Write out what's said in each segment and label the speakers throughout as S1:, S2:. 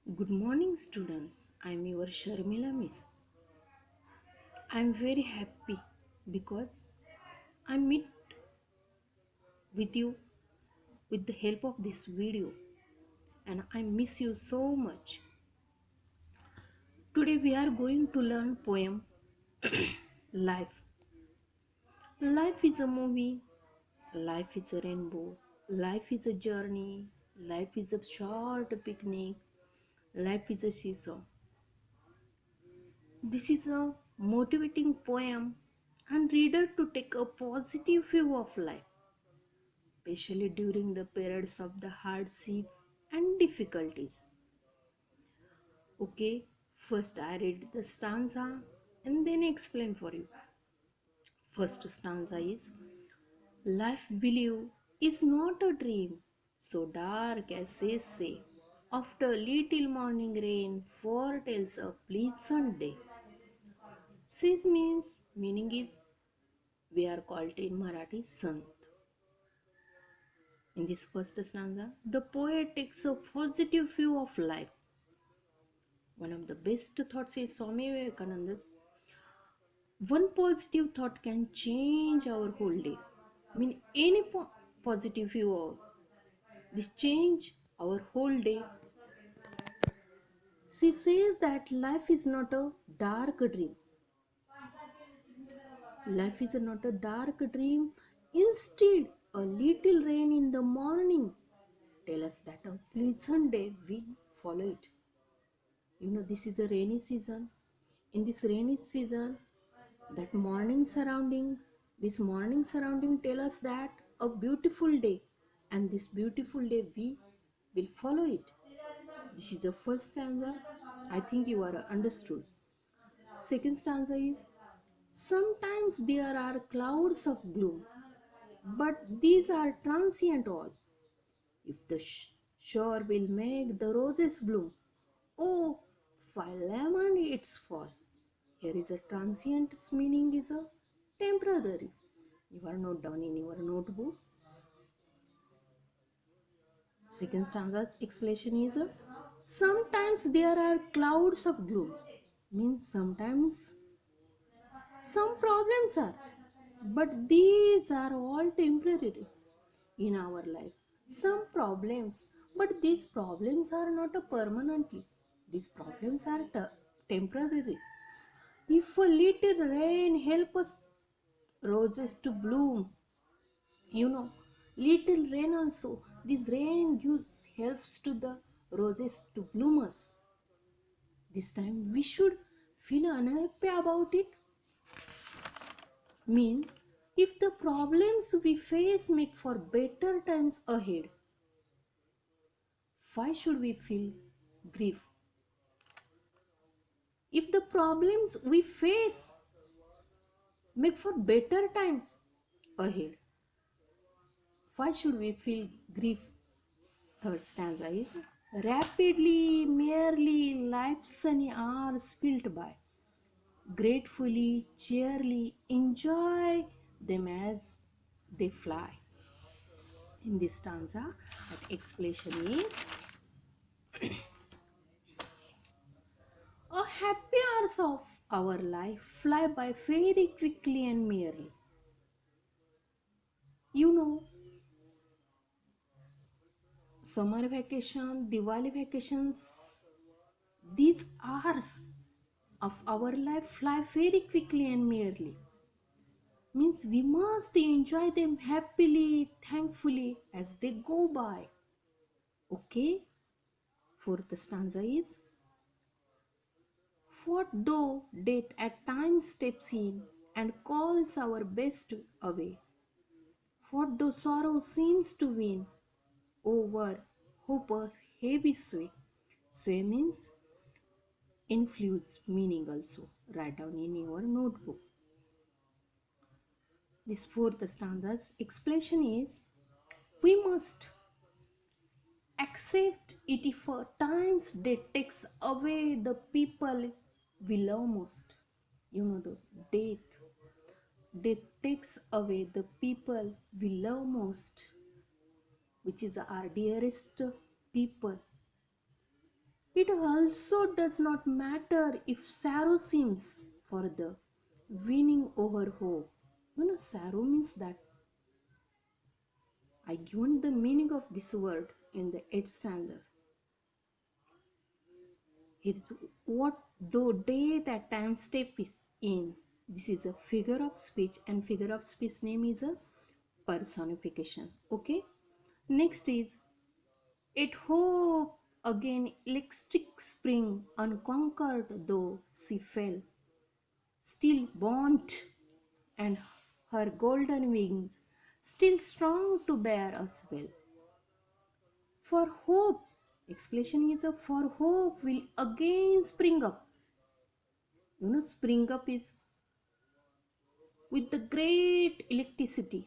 S1: Good morning, students. I'm your Sharmila Miss. I'm very happy because I meet with you with the help of this video and I miss you so much. Today we are going to learn poem Life. Life is a movie, life is a rainbow, life is a journey, life is a short picnic, life is a seesaw. This is a motivating poem and reader to take a positive view of life, especially during the periods of the hardship and difficulties. Okay, first I read the stanza and then explain for you. First stanza is life below is not a dream, so dark as says say. After little morning rain foretells a pleasant day. Says means meaning is we are called in Marathi Sant. In this first stanza, the poet takes a positive view of life. One of the best thoughts is Swami Vivekananda's. One positive thought can change our whole day. I mean, any positive view of this change our whole day. She says that life is not a dark dream. Life is not a dark dream. Instead, a little rain in the morning tell us that a pleasant day will follow it. This is a rainy season. In this rainy season, that morning surroundings, this morning surrounding tell us that a beautiful day, and this beautiful day we will follow it. This is the first stanza. I think you are understood. Second stanza is sometimes there are clouds of gloom, but these are transient all. If the shore will make the roses bloom, oh, Philemon its fall. Here is a transient meaning is a temporary. You are note down in your notebook. Second stanza's explanation is sometimes there are clouds of gloom. Means sometimes some problems are, but these are all temporary in our life. Some problems, but these problems are not a permanently. These problems are temporary. If a little rain help us roses to bloom, you know, little rain also. This rain gives helps to the roses to bloom us. This time we should feel unhappy about it. Means if the problems we face make for better times ahead, why should we feel grief? If the problems we face make for better time ahead, why should we feel grief? Third stanza is rapidly, merely life's sunny hours spilt by. Gratefully, cheerily enjoy them as they fly. In this stanza, that explanation is a happy hours of our life fly by very quickly and merely. You know, summer vacation, Diwali vacations, these hours of our life fly very quickly and merely. Means we must enjoy them happily, thankfully as they go by. Okay? Fourth stanza is what though death at times steps in and calls our best away? What though sorrow seems to win over hope a heavy sway? Sway means influence meaning also. Write down in your notebook. This fourth stanza's explanation is we must accept it for times death takes away the people we love most. The death. Death takes away the people we love most, which is our dearest people. It also does not matter if sorrow seems for the winning over hope. Sorrow means that. I given the meaning of this word in the 8th standard. Here is what though day that time step is in. This is a figure of speech, and figure of speech name is a personification. Okay. Next is it hope again electric spring unconquered though she fell, still burnt, and her golden wings still strong to bear us well. For hope, explanation is a for hope will again spring up. Spring up is with the great electricity,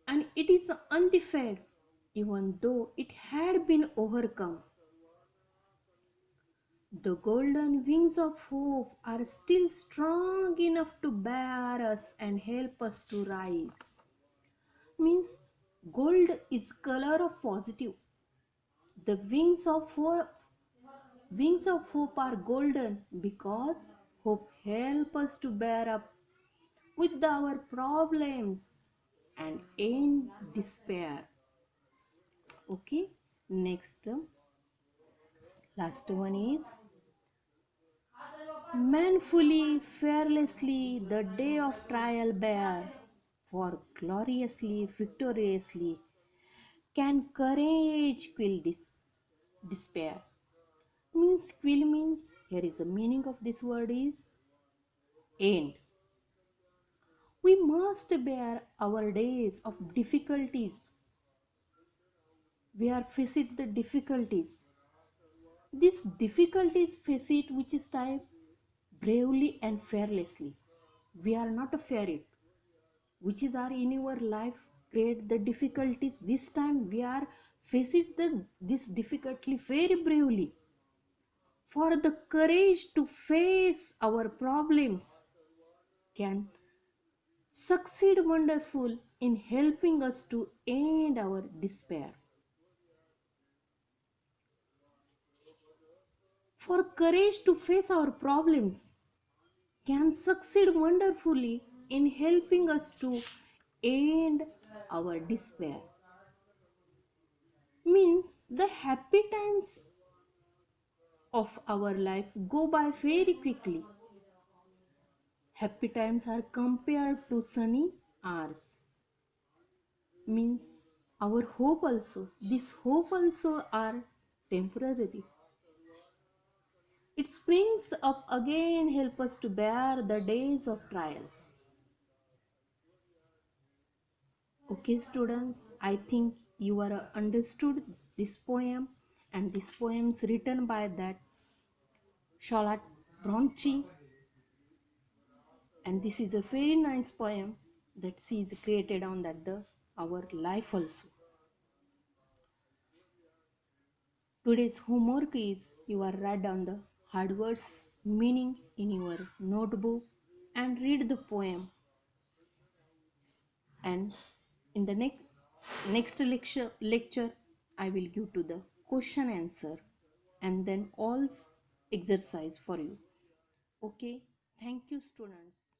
S1: and it is undefeated even though it had been overcome. The golden wings of hope are still strong enough to bear us and help us to rise. Means gold is color of positive. The wings of hope are golden because hope help us to bear up with our problems and end despair. Okay, next last one is manfully, fearlessly, the day of trial bear, for gloriously, victoriously, can courage quill despair. Means quill means, here is the meaning of this word is end. We must bear our days of difficulties. We are facing the difficulties. These difficulties face it which is type bravely and fearlessly. We are not afraid. Which is our in our life create the difficulties. This time we are facing this difficulty very bravely. For the courage to face our problems can succeed wonderful in helping us to end our despair. For courage to face our problems can succeed wonderfully in helping us to end our despair. Means the happy times of our life go by very quickly. Happy times are compared to sunny hours. Means our hope also, this hope also are temporary. It springs up again, help us to bear the days of trials. Okay students, I think you are understood this poem, and this poem is written by that Charlotte Bronte, and this is a very nice poem that she is created on that the our life also. Today's homework is you are write down the hard words meaning in your notebook and read the poem, and in the next lecture I will give to the question answer and then all exercise for you. Okay, thank you students.